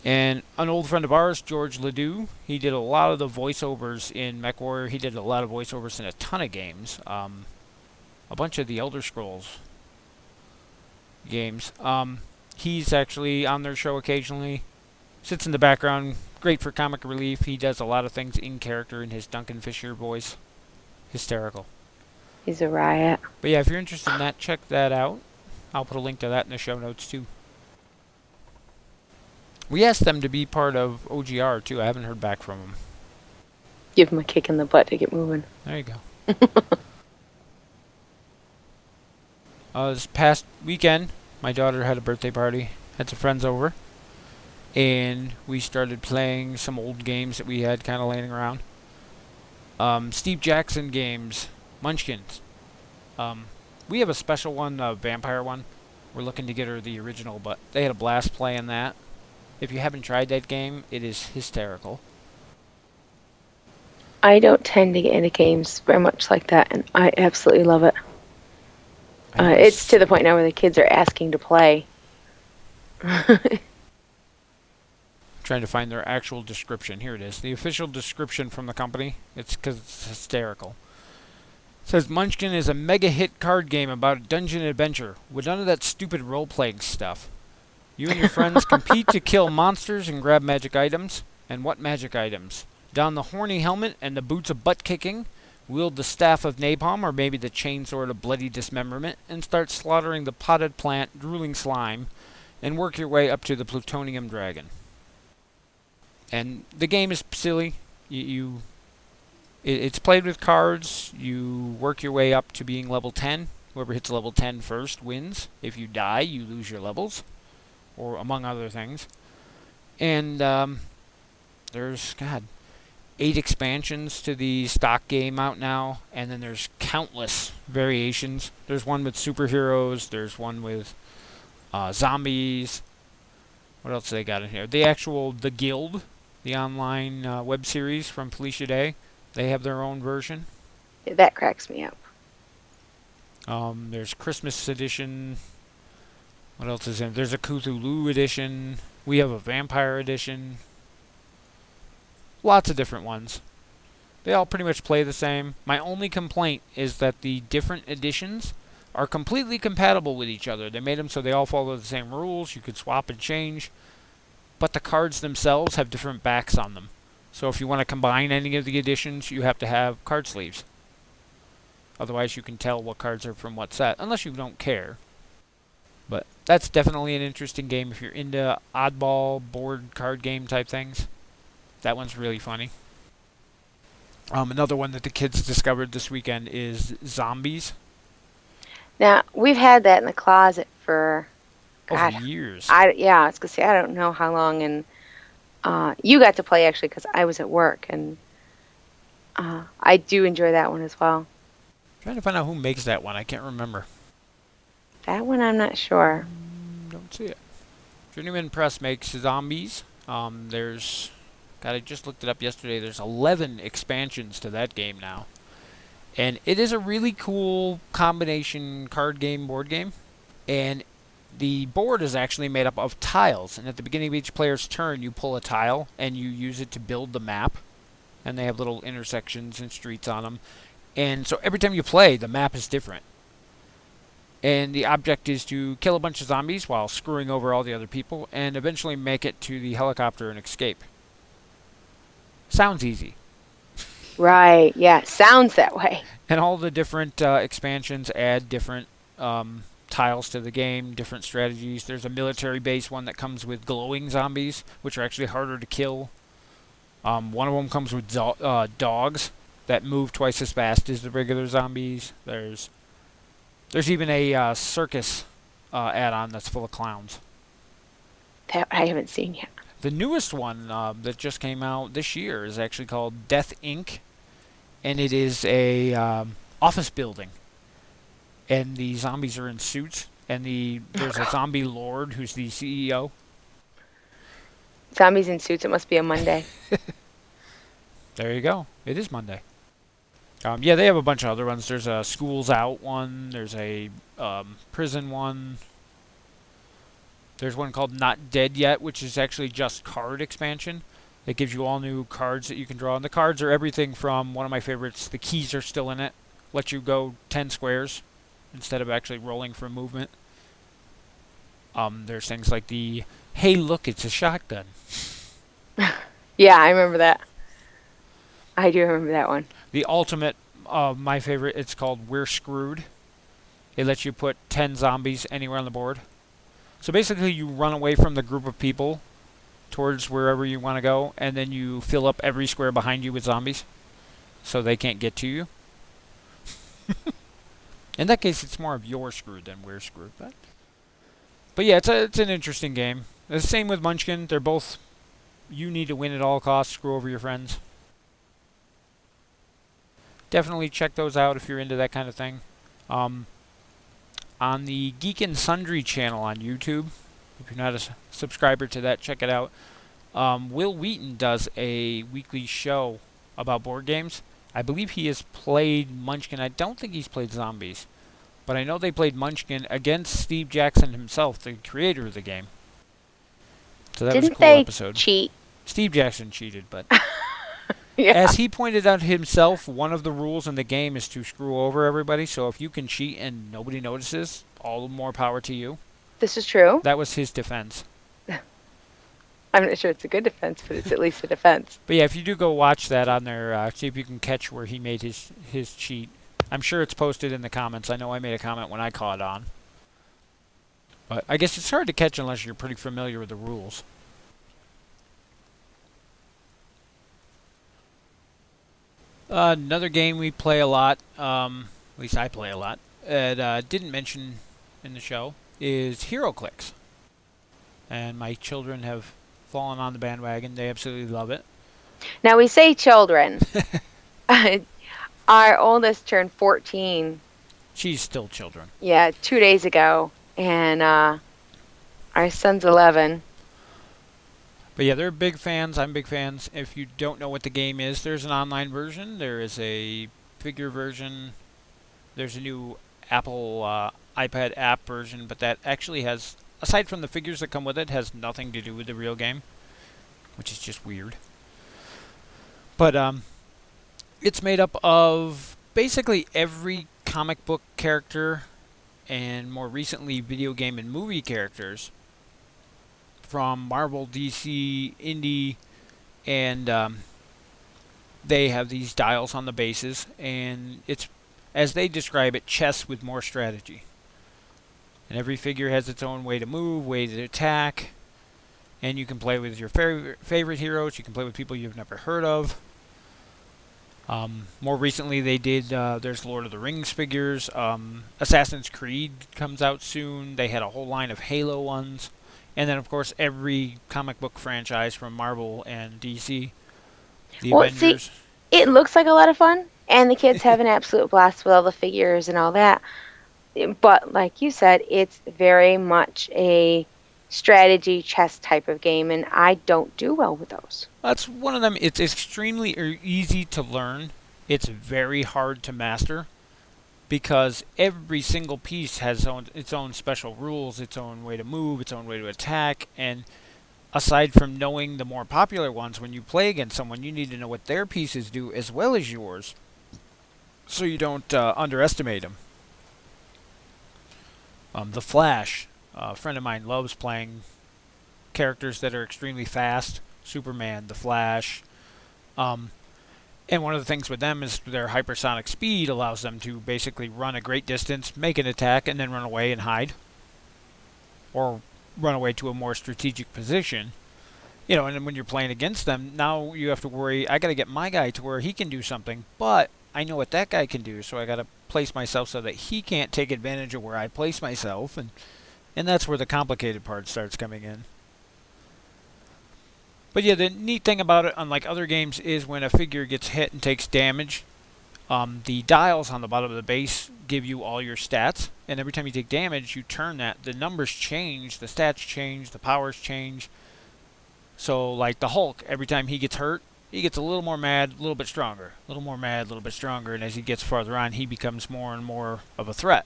And an old friend of ours, George Ledoux, he did a lot of the voiceovers in MechWarrior. He did a lot of voiceovers in a ton of games. A bunch of the Elder Scrolls games. He's actually on their show occasionally. Sits in the background. Great for comic relief. He does a lot of things in character in his Duncan Fisher voice. Hysterical. He's a riot. But yeah, if you're interested in that, check that out. I'll put a link to that in the show notes too. We asked them to be part of OGR too. I haven't heard back from them. Give him a kick in the butt to get moving. There you go. This past weekend, my daughter had a birthday party. Had some friends over. And we started playing some old games that we had kind of laying around. Steve Jackson games. Munchkins. We have a special one, a vampire one. We're looking to get her the original, but they had a blast playing that. If you haven't tried that game, it is hysterical. I don't tend to get into games very much like that, and I absolutely love it. It's to the point now where the kids are asking to play. Trying to find their actual description. Here it is. The official description from the company. It's because it's hysterical. It says Munchkin is a mega hit card game about a dungeon adventure with none of that stupid role-playing stuff. You and your friends compete to kill monsters and grab magic items. And what magic items? Don the horny helmet and the boots of butt-kicking, wield the staff of napalm or maybe the chainsword of bloody dismemberment, and start slaughtering the potted plant, drooling slime, and work your way up to the plutonium dragon. And the game is silly. It's played with cards. You work your way up to being level 10. Whoever hits level 10 first wins. If you die, you lose your levels, or among other things. And there's 8 expansions to the stock game out now, and then there's countless variations. There's one with superheroes. There's one with zombies. What else they got in here? The Guild, the online web series from Felicia Day. They have their own version. Yeah, that cracks me up. There's Christmas edition. What else is in? There's a Cthulhu edition. We have a vampire edition. Lots of different ones. They all pretty much play the same. My only complaint is that the different editions are completely compatible with each other. They made them so they all follow the same rules. You could swap and change. But the cards themselves have different backs on them. So if you want to combine any of the editions, you have to have card sleeves. Otherwise, you can tell what cards are from what set, unless you don't care. But that's definitely an interesting game if you're into oddball board card game type things. That one's really funny. Another one that the kids discovered this weekend is Zombies. Now, we've had that in the closet for years. I was going to say, I don't know how long, and you got to play actually because I was at work, and I do enjoy that one as well. Trying to find out who makes that one. I can't remember. That one I'm not sure. Don't see it. Journeyman Press makes Zombies. I just looked it up yesterday. There's 11 expansions to that game now. And it is a really cool combination card game, board game. And the board is actually made up of tiles. And at the beginning of each player's turn, you pull a tile and you use it to build the map. And they have little intersections and streets on them. And so every time you play, the map is different. And the object is to kill a bunch of zombies while screwing over all the other people and eventually make it to the helicopter and escape. Sounds easy. Right, yeah, sounds that way. And all the different expansions add different tiles to the game, different strategies. There's a military base one that comes with glowing zombies, which are actually harder to kill. One of them comes with dogs that move twice as fast as the regular zombies. There's even a circus add-on that's full of clowns. That I haven't seen yet. The newest one that just came out this year is actually called Death Inc., and it is a office building. And the zombies are in suits, and there's a zombie lord who's the CEO. Zombies in suits. It must be a Monday. There you go. It is Monday. Yeah, they have a bunch of other ones. There's a Schools Out one. There's a prison one. There's one called Not Dead Yet, which is actually just card expansion. It gives you all new cards that you can draw. And the cards are everything from one of my favorites. The keys are still in it. Let you go 10 squares instead of actually rolling for movement. There's things like the, hey, look, it's a shotgun. Yeah, I remember that. I do remember that one. The ultimate, my favorite, it's called We're Screwed. It lets you put 10 zombies anywhere on the board. So basically you run away from the group of people towards wherever you want to go, and then you fill up every square behind you with zombies so they can't get to you. In that case, it's more of you're screwed than we're screwed. But yeah, it's an interesting game. The same with Munchkin. They're both, you need to win at all costs, screw over your friends. Definitely check those out if you're into that kind of thing. On the Geek and Sundry channel on YouTube, if you're not a subscriber to that, check it out. Will Wheaton does a weekly show about board games. I believe he has played Munchkin. I don't think he's played Zombies. But I know they played Munchkin against Steve Jackson himself, the creator of the game. So that was a cool episode. Cheat? Steve Jackson cheated, but... Yeah. As he pointed out himself, one of the rules in the game is to screw over everybody. So if you can cheat and nobody notices, all the more power to you. This is true. That was his defense. I'm not sure it's a good defense, but it's at least a defense. But yeah, if you do go watch that on there, see if you can catch where he made his cheat. I'm sure it's posted in the comments. I know I made a comment when I caught on. But I guess it's hard to catch unless you're pretty familiar with the rules. Another game we play a lot, at least I play a lot, and didn't mention in the show, is HeroClix. And my children have fallen on the bandwagon. They absolutely love it. Now, we say children. Our oldest turned 14. She's still children. Yeah, 2 days ago. And our son's 11. But yeah, they're big fans. I'm big fans. If you don't know what the game is, there's an online version. There is a figure version. There's a new Apple iPad app version, but that actually has, aside from the figures that come with it, has nothing to do with the real game, which is just weird. But it's made up of basically every comic book character and more recently video game and movie characters from Marvel, DC, Indie, and they have these dials on the bases, and it's, as they describe it, chess with more strategy. And every figure has its own way to move, way to attack, and you can play with your favorite heroes, you can play with people you've never heard of. More recently they did, there's Lord of the Rings figures, Assassin's Creed comes out soon, they had a whole line of Halo ones. And then, of course, every comic book franchise from Marvel and DC. The Avengers. See, it looks like a lot of fun, and the kids have an absolute blast with all the figures and all that. But, like you said, it's very much a strategy chess type of game, and I don't do well with those. That's one of them. It's extremely easy to learn. It's very hard to master. Because every single piece has its own special rules, its own way to move, its own way to attack, and aside from knowing the more popular ones, when you play against someone, you need to know what their pieces do as well as yours, so you don't underestimate them. The Flash, a friend of mine loves playing characters that are extremely fast. Superman, The Flash. And one of the things with them is their hypersonic speed allows them to basically run a great distance, make an attack, and then run away and hide. Or run away to a more strategic position. You know, and then when you're playing against them, now you have to worry, I got to get my guy to where he can do something, but I know what that guy can do, so I got to place myself so that he can't take advantage of where I place myself, and that's where the complicated part starts coming in. But yeah, the neat thing about it, unlike other games, is when a figure gets hit and takes damage, the dials on the bottom of the base give you all your stats, and every time you take damage, you turn that. The numbers change, the stats change, the powers change. So, like the Hulk, every time he gets hurt, he gets a little more mad, a little bit stronger. A little more mad, a little bit stronger, and as he gets farther on, he becomes more and more of a threat.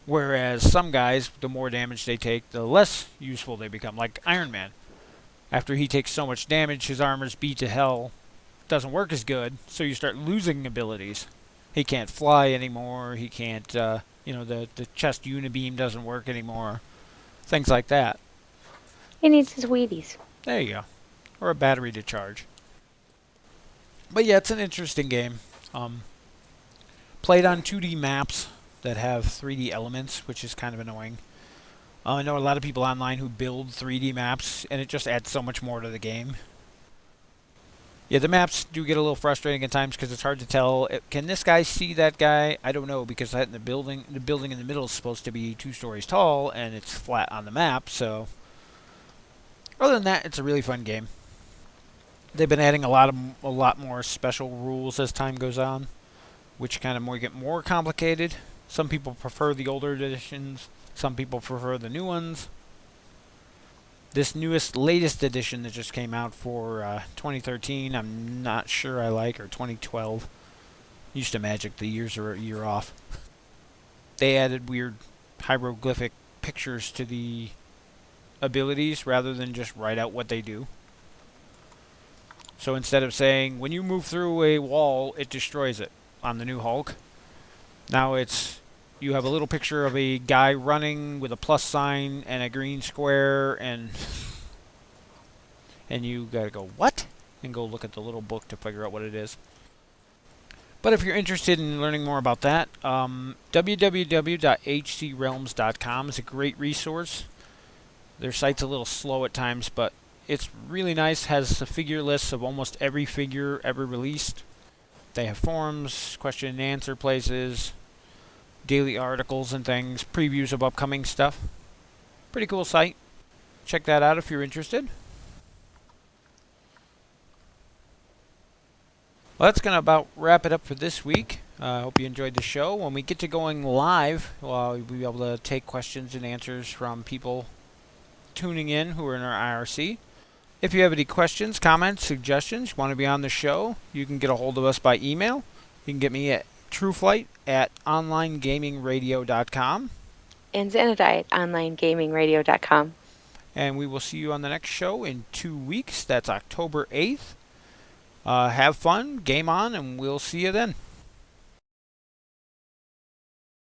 Whereas some guys, the more damage they take, the less useful they become, like Iron Man. After he takes so much damage, his armor's beat to hell, doesn't work as good, so you start losing abilities. He can't fly anymore, he can't, the chest unibeam doesn't work anymore. Things like that. He needs his Wheaties. There you go. Or a battery to charge. But yeah, it's an interesting game. Played on 2D maps that have 3D elements, which is kind of annoying. I know a lot of people online who build 3D maps, and it just adds so much more to the game. Yeah, the maps do get a little frustrating at times because it's hard to tell. Can this guy see that guy? I don't know, because that in the building in the middle is supposed to be 2 stories tall, and it's flat on the map, so... Other than that, it's a really fun game. They've been adding a lot more special rules as time goes on, which kind of get more complicated. Some people prefer the older editions. Some people prefer the new ones. This latest edition that just came out for 2013, I'm not sure I like, or 2012. Used to Magic, the years are a year off. They added weird hieroglyphic pictures to the abilities rather than just write out what they do. So instead of saying, when you move through a wall, it destroys it on the new Hulk, now it's, you have a little picture of a guy running with a plus sign and a green square, and you gotta go, what? And go look at the little book to figure out what it is. But if you're interested in learning more about that, www.hcrealms.com is a great resource. Their site's a little slow at times, but it's really nice. Has a figure list of almost every figure ever released. They have forums, question and answer places, daily articles and things, previews of upcoming stuff. Pretty cool site. Check that out if you're interested. Well, that's going to about wrap it up for this week. I hope you enjoyed the show. When we get to going live, we'll be able to take questions and answers from people tuning in who are in our IRC. If you have any questions, comments, suggestions, you want to be on the show, you can get a hold of us by email. You can get me at trueflight@onlinegamingradio.com. And Xanadai at onlinegamingradio.com. And we will see you on the next show in 2 weeks. That's October 8th. Have fun, game on, and we'll see you then.